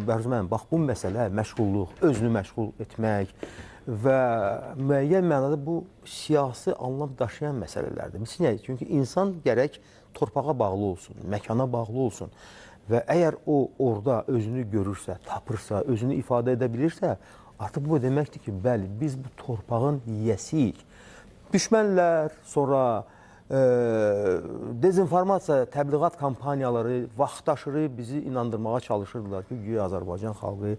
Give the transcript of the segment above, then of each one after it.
Bəhruz müəllim, bax bu məsələ məşğulluq, özünü məşğul etmək və müəyyən mənada bu siyasi anlam daşıyan məsələlərdir. Misal, çünki insan gərək torpağa bağlı olsun, məkana bağlı olsun və əgər o orada özünü görürsə, tapırsa, özünü ifadə edə bilirsə, artıq bu deməkdir ki, bəli, biz bu torpağın yiyəsiyik. Düşmənlər, sonra dezinformasiya, təbliğat kampaniyaları vaxtaşırı bizi inandırmağa çalışırdılar ki, güya Azərbaycan xalqı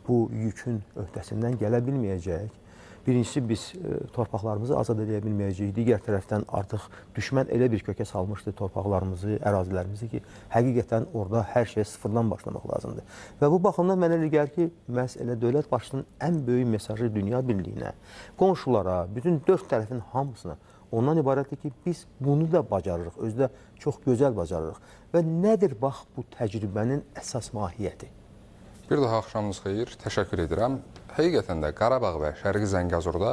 bu yükün öhdəsindən gələ bilməyəcək. Birincisi, biz torpaqlarımızı azad edə bilməyəcəyik. Digər tərəfdən artıq düşmən elə bir kökə salmışdı torpaqlarımızı, ərazilərimizi ki, həqiqətən orada hər şey sıfırdan başlamaq lazımdır. Və bu baxımdan mənə elə gəlir ki, məhz elə dövlət başçısının ən böyük mesajı dünya birliyinə, qonşulara, bütün dörd tərəfin hamısına ondan ibarətdir ki, biz bunu da bacarırıq, özü də çox gözəl bacarırıq. Və nədir, bax, bu təcrübənin əsas mahiyyəti? Bir daha axşamınız xeyir, təşəkkür edirəm. Həqiqətən də Qarabağ və Şərqi Zəngəzurda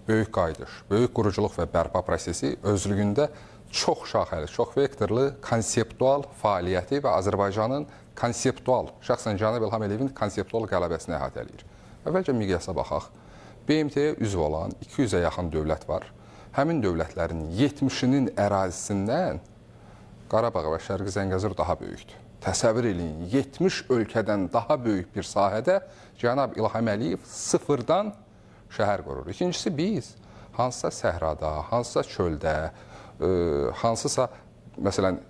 böyük qayıdış, böyük quruculuq və bərpa prosesi özlüyündə çox şaxəli, çox vektorlu, konseptual fəaliyyəti və Azərbaycanın konseptual, şəxsən Cənab İlham Əliyevin konseptual qələbəsini əhatə edir. Əvvəlcə miqyasa baxaq. BMT-yə üzv olan 200-ə yaxın dövlət var. Həmin dövlətlərin 70-nin ərazisindən Qarabağ və Şərqi Zəngəzur daha böyükdür. Təsəvvür edin, 70 ölkədən daha böyük bir sahədə Cənab İlham Əliyev sıfırdan şəhər qurur. İkincisi, biz hansısa səhrada, hansısa çöldə, hansısa, məsələn,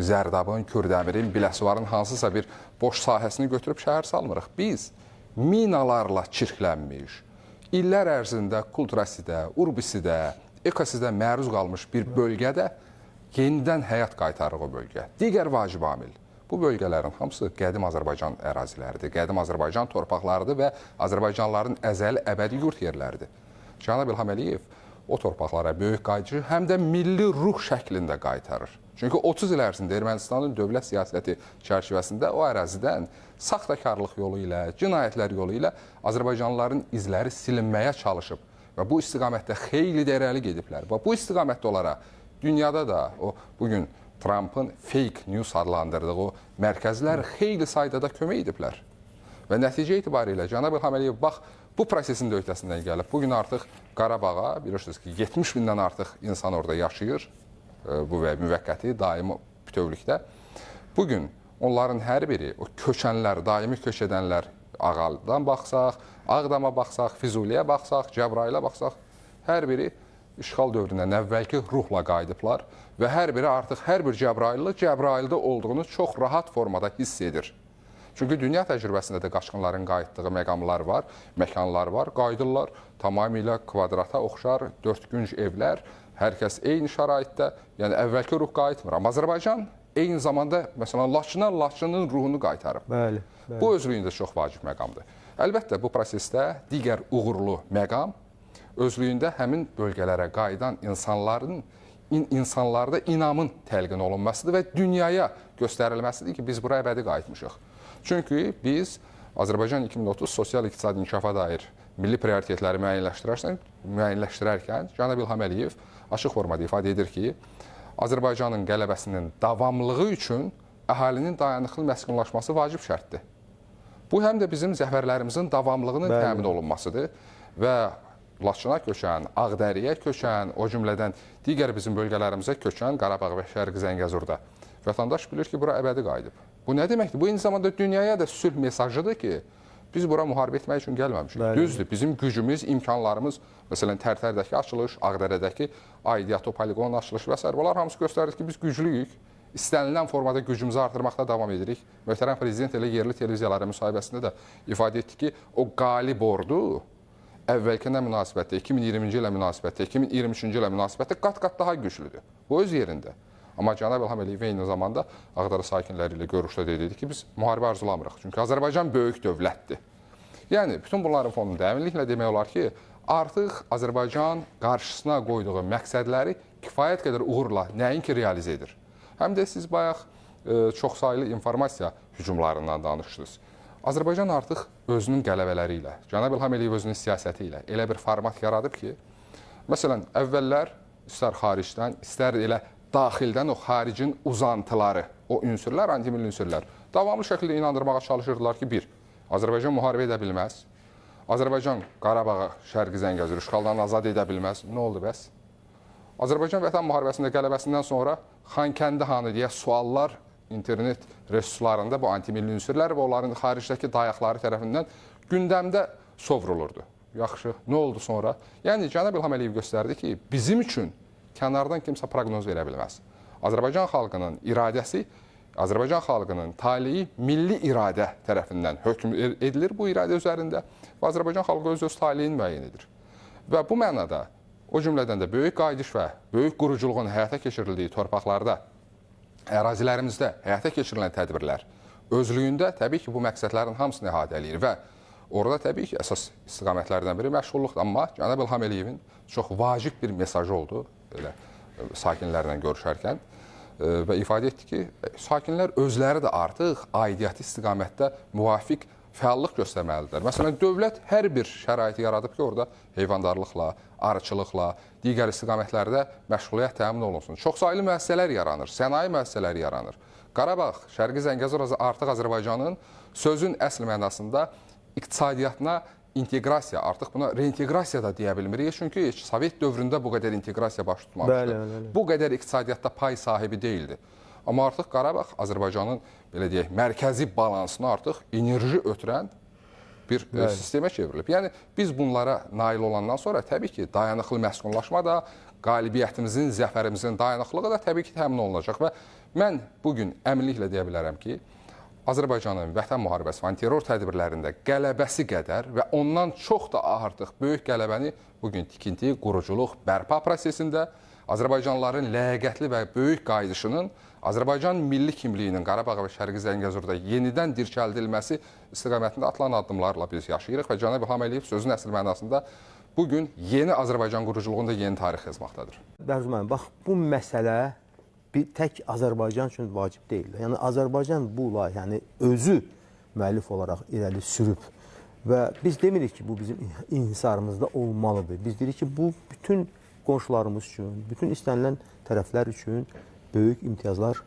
Zərdabın, Kürdəmirin, Biləsuvarın hansısa bir boş sahəsini götürüb şəhər salmırıq. Biz minalarla çirklənmiş, illər ərzində Kulturasidə, Urbisidə, Ekosidə məruz qalmış bir bölgədə yenidən həyat qaytarır o bölgə. Digər vacib amil. Bu bölgələrin hamısı qədim Azərbaycan əraziləridir, qədim Azərbaycan torpaqlarıdır və Azərbaycanlıların əzəli əbədi yurt yerləridir. Cənab İlham Əliyev o torpaqlara böyük qayıdıcı, həm də milli ruh şəklində qaytarır. Çünki 30 il ərzində Ermənistanın dövlət siyasəti çərçivəsində o ərazidən saxtakarlıq yolu ilə, cinayətlər yolu ilə Azərbaycanlıların izləri silinməyə çalışıb və bu istiqamətdə xeyli də irəli gediblər. Və bu istiqamətdə olaraq dünyada da o bugün Trumpın fake news adlandırdığı o mərkəzlər xeyli sayda da kömək ediblər. Və nəticə itibarilə Cənab İlham Əliyev bax, bu prosesin də öhdəsindən gəlib. Bugün artıq Qarabağa, bilirsiniz ki, 70 bindən artıq insan orada yaşayır. Bu və müvəqqəti, daimi bütövlükdə. Bugün onların hər biri, o köçənlər, daimi köç edənlər, Ağalıdan baxsaq, Ağdama baxsaq, Füzuliyə baxsaq, Cəbrailə baxsaq, hər biri işğal dövründən əvvəlki ruhla qayıdıblar və hər biri artıq hər bir Cəbrailli Cəbraildə olduğunu çox rahat formada hiss edir. Çünki dünya təcrübəsində də qaçqınların qayıtdığı məqamlar var, məkanlar var, qayıdırlar, tamamilə kvadrata oxşar, dördgünc evlər, hər kəs eyni şəraitdə, yəni əvvəlki ruh qayıtmır. Amma Azərbaycan eyni zamanda, məsələn, Laçının ruhunu qaytarıb. Bəli. Bu özlüyündə çox vacib məqamdır. Əlbəttə, bu prosesdə digər uğurlu məqam özlüyündə həmin bölgələrə qayıdan insanlarda inamın təlqin olunmasıdır və dünyaya göstərilməsidir ki, biz bura əbədi qayıtmışıq. Çünki biz Azərbaycan 2030 sosial-iqtisadi inkişafa dair milli prioritetləri müəyyənləşdirərkən Cənab İlham Əliyev açıq formada ifadə edir ki, Azərbaycanın qələbəsinin davamlığı üçün əhalinin dayanıqlı məskunlaşması vacib şərtdir. Bu, həm də bizim zəfərlərimizin davamlılığının təmin olunmasıdır və Laçına köçən, Ağdəriyə köçən, o cümlədən digər bizim bölgələrimizə köçən Qarabağ və Şərqi Zəngəzurda vətəndaş bilir ki, bura əbədi qayıdıb. Bu nə deməkdir? Bu, eyni zamanda dünyaya da sülh mesajıdır ki, biz bura müharibə etmək üçün gəlməmişik. Düzdür, bizim gücümüz, imkanlarımız, məsələn, Tərtərdəki açılış, Ağdərədəki aidiyyatı poliqonun açılışı və s. Bunlar hamısı göstərir ki, biz güclüyük. İstənilən formada gücümüzü artırmaqda davam edirik. Möhtərəm Prezident elə yerli televiziyalara müsahibəsində də ifadə etdi ki, o qalib ordu əvvəlkinə münasibətdə, 2020-ci ilə münasibətdə, 2023-cü ilə münasibətdə qat-qat daha güclüdür. Bu öz yerində. Amma Cənab İlham Əliyev eyni zamanda Ağdərə sakinləri ilə görüşdə dedi ki, biz müharibə arzulamırıq. Çünki Azərbaycan böyük dövlətdir. Yəni, bütün bunların fonunda əminliklə demək olar ki, artıq Azərbaycan qarşısına qoyduğu məqsədləri kifayət qədər uğurla nəinki realizə edir. Həm də siz bayaq çoxsaylı informasiya hücumlarından danışdınız. Azərbaycan artıq özünün qələbələri ilə, Cənab İlham Əliyev özünün siyasəti ilə elə bir format yaradıb ki, məsələn, əvvəllər istər xaricdən, istər elə daxildən o xaricin uzantıları, o ünsürlər, antimilli ünsürlər davamlı şəkildə inandırmağa çalışırdılar ki, bir, Azərbaycan müharibə edə bilməz. Azərbaycan Qarabağı, Şərqi Zəngəzur işğaldan azad edə bilməz. Nə oldu bəs? Azərbaycan Vətən müharibəsində qələbəsindən sonra Xankəndi hanı deyə suallar internet resurslarında bu antimilli ünsürlər və onların xaricdəki dayaqları tərəfindən gündəmdə sovrulurdu. Yaxşı, nə oldu sonra? Yəni, cənab İlham Əliyev göstərdi ki, bizim üçün kənardan kimsə proqnoz verə bilməz. Azərbaycan xalqının iradəsi, Azərbaycan xalqının taleyi milli iradə tərəfindən hökm edilir bu iradə üzərində və Azərbaycan xalqı öz taleyini müəyyən edir. Və bu mənada, o cümlədən də böyük qayıdış və böyük quruculuğun həyata keçirildiyi torpaqlarda, ərazilərimizdə həyata keçirilən tədbirlər özlüyündə təbii ki, bu məqsədlərin hamısını əhatə eləyir və orada təbii ki, əsas istiqamətlərdən biri məşğulluqdur. Amma cənab İlham Əliyevin çox vacib bir mesajı oldu belə sakinlərlə görüşərkən və ifadə etdi ki, sakinlər özləri də artıq aidiyyəti istiqamətdə müvafiq fəallıq göstərməlidirlər. Məsələn, dövlət hər bir şəraiti yaradıb ki, orada heyvandarlıqla, arıçılıqla, digər istiqamətlərdə məşğuliyyət təmin olunsun. Çoxsaylı müəssisələr yaranır, sənaye müəssisələri yaranır. Qarabağ, Şərqi Zəngəzur artıq Azərbaycanın sözün əsl mənasında iqtisadiyyatına inteqrasiya, artıq buna reinteqrasiya da deyə bilmirik. Çünki Sovet dövründə bu qədər inteqrasiya baş tutmamışdı. Bu qədər iqtisadiyyatda pay sahibi deyildi. Amma artıq Qarabağ Azərbaycanın belə deyək, mərkəzi balansına artıq enerji ötürən bir sistemə çevrilib. Yəni, biz bunlara nail olandan sonra təbii ki, dayanıqlı məskunlaşma da, qalibiyyətimizin, zəfərimizin dayanıqlığı da təbii ki, təmin olunacaq. Və mən bugün əminliklə deyə bilərəm ki, Azərbaycanın Vətən müharibəsi, antiterror tədbirlərində qələbəsi qədər və ondan çox da artıq böyük qələbəni bugün tikinti, quruculuq, bərpa prosesində Azərbaycanlıların ləyaqətli və böyük qayıdışının Azərbaycan milli kimliyinin Qarabağ və Şərqi Zəngəzurda yenidən dirçəldilməsi istiqamətində atılan addımlarla biz yaşayırıq və cənab İlham Əliyev sözün əsl mənasında bugün yeni Azərbaycan quruculuğunda yeni tarix yazmaqdadır. Bəhruz müəllim, bax, bu məsələ tək Azərbaycan üçün vacib deyil. Yəni, Azərbaycan bu layihəni özü müəllif olaraq irəli sürüb və biz demirik ki, bu bizim inhisarımızda olmalıdır. Biz deyirik ki, bu bütün qonşularımız üçün, bütün istənilən tərəflər üçün böyük imtiyazlar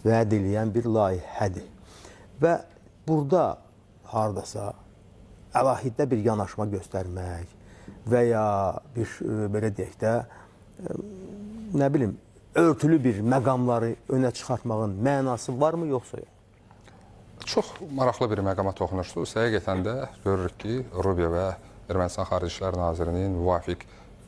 vəd eləyən bir layihədir. Və burada haradasa əlahidə bir yanaşma göstərmək və ya bir, belə deyək də, nə bilim, örtülü bir məqamları önə çıxartmağın mənası varmı, yoxsa yox? Çox maraqlı bir məqama toxunursunuz. Həqiqətən də görürük ki, Rubio və Ermənistan Xarici İşlər Nazirinin müvafiq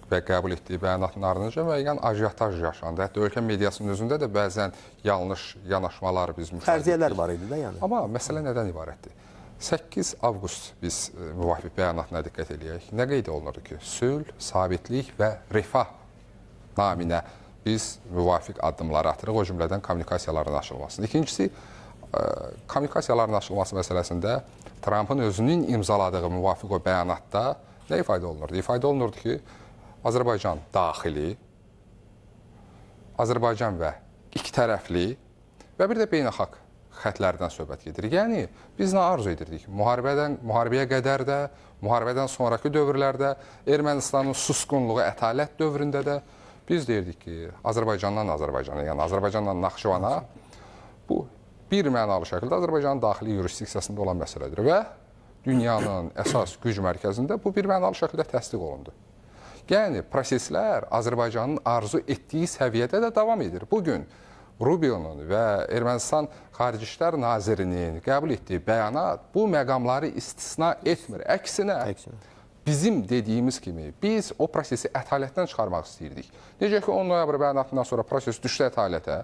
və qəbul etdiyi bəyanatın ardınca müəyyən ajiyotaj yaşandı. Hətta ölkə mediasının özündə də bəzən yanlış yanaşmalar biz müşahidə etdik. Fərziyyələr var idi də yəni. Amma məsələ nədən ibarətdir? 8 avqust biz müvafiq bəyanatına diqqət eləyək. Nə qeyd olunurdu ki, sülh, sabitlik və rifah naminə biz müvafiq addımları atırıq, o cümlədən kommunikasiyaların açılmasını. İkincisi, kommunikasiyaların açılması məsələsində Trumpın özünün imzaladığı müvafiq o bəyanatda nə ifadə olunurdu? İfadə olunurdu ki, Azərbaycan daxili, Azərbaycan və ikitərəfli və bir də beynəlxalq xətlərdən söhbət gedir. Yəni, biz nə arzu edirdik? Müharibəyə qədər də, müharibədən sonraki dövrlərdə, Ermənistanın susqunluğu ətalət dövründə də biz deyirdik ki, Azərbaycandan Azərbaycana, yəni Azərbaycandan Naxçıvana bu bir mənalı şəkildə Azərbaycanın daxili yurisdiksiyasında olan məsələdir və dünyanın əsas güc mərkəzində bu bir mənalı şəkildə təsdiq olundu. Yəni, proseslər Azərbaycanın arzu etdiyi səviyyədə də davam edir. Bugün Rubionun və Ermənistan Xarici İşlər Nazirinin qəbul etdiyi bəyanat bu məqamları istisna etmir. Əksinə, bizim dediyimiz kimi biz o prosesi ətalətdən çıxarmaq istəyirdik. Necə ki, 10 noyabr bəyanatından sonra proses düşdü ətalətə.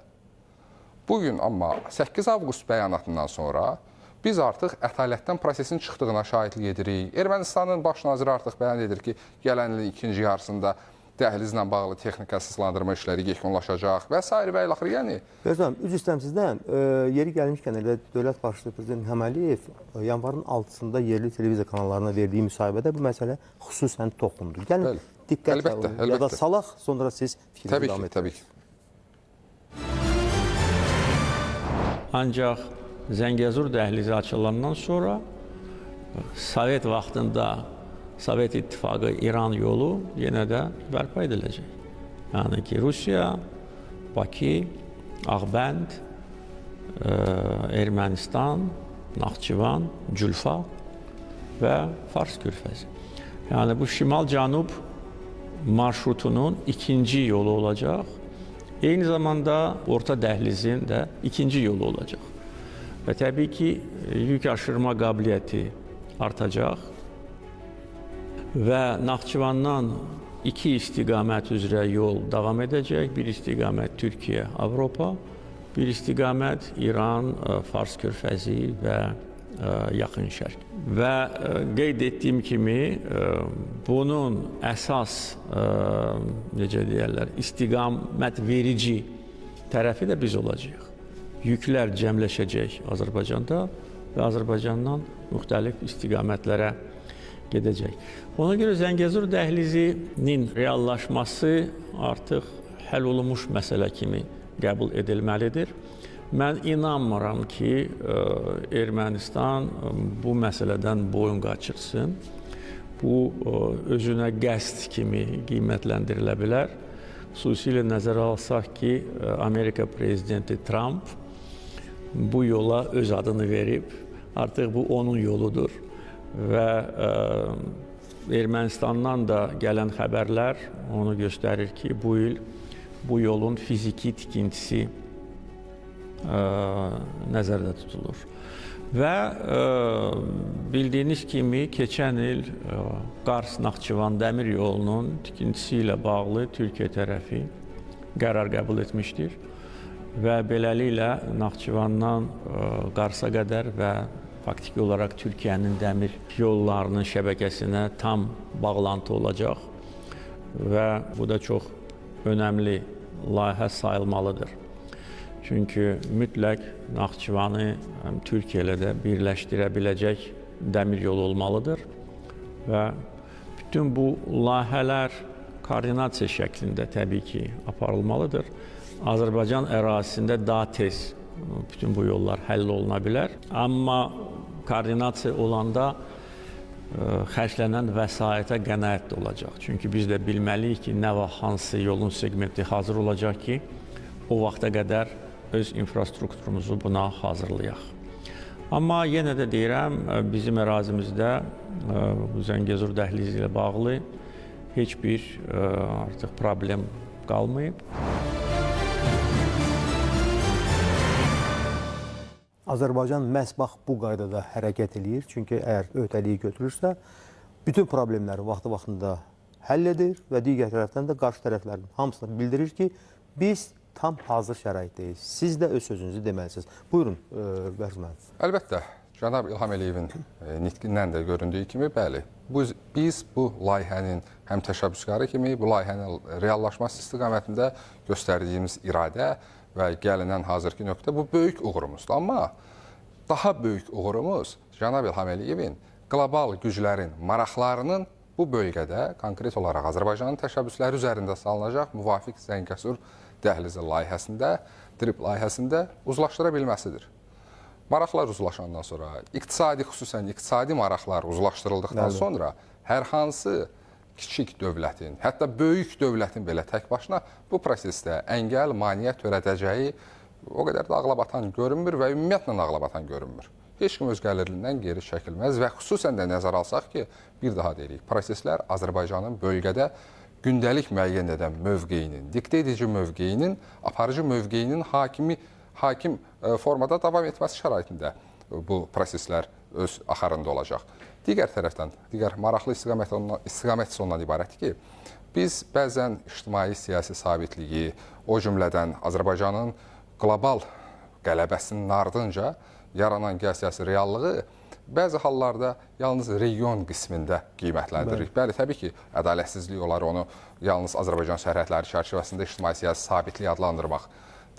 Bugün amma 8 avqust bəyanatından sonra biz artıq ətalətdən prosesin çıxdığına şahidlik edirik. Ermənistanın baş naziri artıq bəyan edir ki, gələn ilin ikinci yarısında dəhlizlə bağlı texnikasızlandırma işləri yekunlaşacaq və s. və ilaxır. Yəni, Gözləm, üzr istəyirəm sizdən, yeri gəlmişkən elə Dövlət Başçısı Prezident İlham Əliyev yanvarın 6-sında yerli televiziya kanallarına verdiyi müsahibədə bu məsələ xüsusən toxundu. Gəlin, diqqət ya da salaq, sonra siz fikrinizi davam edin. Təbii ki. Ancaq Zəngəzur dəhlizi açılandan sonra Sovet vaxtında Sovet İttifaqı İran yolu yenə də bərpa ediləcək. Yəni ki, Rusiya, Bakı, Ağbənd, Ermənistan, Naxçıvan, Cülfa və Fars körfəzi. Yəni bu şimal-cənub marşrutunun ikinci yolu olacaq. Eyni zamanda orta dəhlizin də ikinci yolu olacaq. Və təbii ki, yük aşırma qabiliyyəti artacaq və Naxçıvandan iki istiqamət üzrə yol davam edəcək. Bir istiqamət Türkiyə, Avropa, bir istiqamət İran, Fars körfəzi və Yaxın Şərq. Və qeyd etdiyim kimi, bunun əsas, necə deyərlər, istiqamət verici tərəfi də biz olacağıq. Yüklər cəmləşəcək Azərbaycanda və Azərbaycandan müxtəlif istiqamətlərə gedəcək. Ona görə Zəngəzur dəhlizinin reallaşması artıq həll olunmuş məsələ kimi qəbul edilməlidir. Mən inanmıram ki, Ermənistan bu məsələdən boyun qaçırsın. Bu, özünə qəsd kimi qiymətləndirilə bilər. Xüsusilə nəzərə alsaq ki, Amerika prezidenti Trump bu yola öz adını verib. Artıq bu onun yoludur. Və Ermənistandan da gələn xəbərlər onu göstərir ki, bu il bu yolun fiziki tikintisi nəzərdə tutulur. Və bildiyiniz kimi, keçən il Qars-Naxçıvan dəmir yolunun tikintisi ilə bağlı Türkiyə tərəfi qərar qəbul etmişdir. Və beləliklə Naxçıvandan Qarsa qədər və faktiki olaraq Türkiyənin dəmir yollarının şəbəkəsinə tam bağlantı olacaq və bu da çox önəmli layihə sayılmalıdır. Çünki mütləq Naxçıvanı Türkiyə ilə də birləşdirə biləcək dəmir yolu olmalıdır və bütün bu layihələr koordinasiya şəklində təbii ki, aparılmalıdır. Azərbaycan ərazisində daha tez bütün bu yollar həll oluna bilər. Amma koordinasiya olanda xərclənən vəsaitə qənaət olacaq. Çünki biz də bilməliyik ki, nə vaxt hansı yolun segmenti hazır olacaq ki, o vaxta qədər öz infrastrukturumuzu buna hazırlayaq. Amma yenə də deyirəm, bizim ərazimizdə Zəngəzur dəhlizi ilə bağlı heç bir artıq problem qalmayıb. Azərbaycan məhz bax bu qaydada hərəkət eləyir. Çünki əgər öhdəliyi götürürsə, bütün problemləri vaxtı-vaxtında həll edir və digər tərəfdən də qarşı tərəflərin hamısını bildirir ki, biz tam hazır şəraitdeyiz. Siz də öz sözünüzü deməlisiniz. Buyurun, Bərz müəllim. Əlbəttə, cənab İlham Əliyevin nitqindən də göründüyü kimi, bəli, biz bu layihənin həm təşəbbüskarı kimi, bu layihənin reallaşması istiqamətində göstərdiyimiz iradə və gəlinən hazırki nöqtə bu böyük uğurumuzdur. Amma daha böyük uğurumuz cənab İlham Əliyevin qlobal güclərin maraqlarının bu bölgədə, konkret olaraq Azərbaycanın təşəbbüsləri üzərində salınacaq müvafiq Zəngəzur dəhlizi layihəsində, DRIP layihəsində uzlaşdıra bilməsidir. Maraqlar uzlaşandan sonra, xüsusən iqtisadi maraqlar uzlaşdırıldıqdan sonra hər hansı kiçik dövlətin, hətta böyük dövlətin belə tək başına bu prosesdə əngəl, maneə törədəcəyi o qədər də ağlabatan görünmür və ümumiyyətlə ağlabatan görünmür. Heç kim öz gəlirlindən geri çəkilməz və xüsusən də nəzər alsaq ki, bir daha deyirik, proseslər Azərbaycanın bölgədə gündəlik müəyyən edən mövqeyinin, diktə edici mövqeyinin, aparıcı mövqeyinin hakim formada davam etməsi şəraitində bu proseslər öz axarında olacaq. Digər tərəfdən, digər maraqlı istiqamət ondan ibarətdir ki, biz bəzən ictimai-siyasi sabitliyi, o cümlədən Azərbaycanın qlobal qələbəsinin ardınca yaranan gəl-siyasi reallığı bəzi hallarda yalnız region qismində qiymətləndiririk. Bəli, təbii ki, ədalətsizlik olar onu yalnız Azərbaycan sərhədləri çərçivəsində ictimai-siyasi sabitliyi adlandırmaq.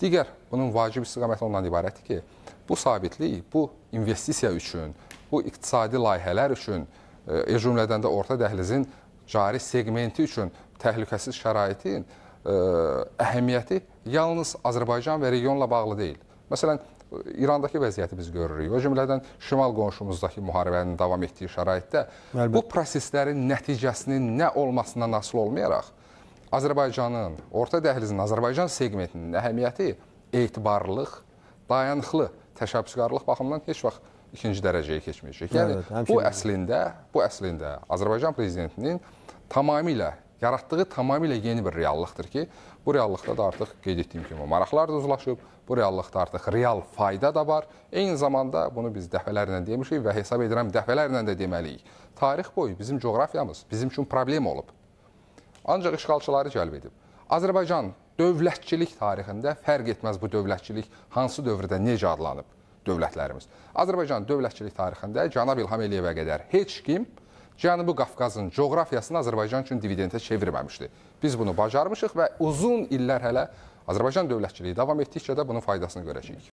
Digər, bunun vacib istiqaməti ondan ibarətdir ki, bu sabitlik, bu investisiya üçün, bu iqtisadi layihələr üçün, cümlədən də orta dəhlizin cari segmenti üçün təhlükəsiz şəraitin əhəmiyyəti yalnız Azərbaycan və regionla bağlı deyil. Məsələn, İrandakı vəziyyəti biz görürük. O cümlədən şimal qonşumuzdakı müharibənin davam etdiyi şəraitdə bu proseslərin nəticəsinin nə olmasından asılı olmayaraq, Azərbaycanın, orta dəhlizin Azərbaycan segmentinin əhəmiyyəti etibarlılıq, dayanıqlı təşəbbüskarlıq baxımından heç vaxt ikinci dərəcəyə keçməyəcək. Yəni Evet, bu əslində Azərbaycan prezidentinin tamamilə yaratdığı tamamilə yeni bir reallıqdır ki, bu reallıqda da artıq qeyd etdiyim kimi maraqlar da uzlaşıb, bu reallıqda artıq real fayda da var. Eyni zamanda bunu biz dəfələrlə demişik və hesab edirəm dəfələrlə də deməliyik. Tarix boyu bizim coğrafiyamız bizim üçün problem olub. Ancaq işğalçıları cəlb edib. Azərbaycan dövlətçilik tarixində fərq etməz bu dövlətçilik hansı dövrdə necə adlanıb dövlətlərimiz. Azərbaycan dövlətçilik tarixində Cənab İlham Əliyevə qədər heç kim Cənubi Qafqazın coğrafiyasını Azərbaycan üçün dividendə çevirməmişdi. Biz bunu bacarmışıq və uzun illər hələ Azərbaycan dövlətçiliyi davam etdikcə də bunun faydasını görəcəyik.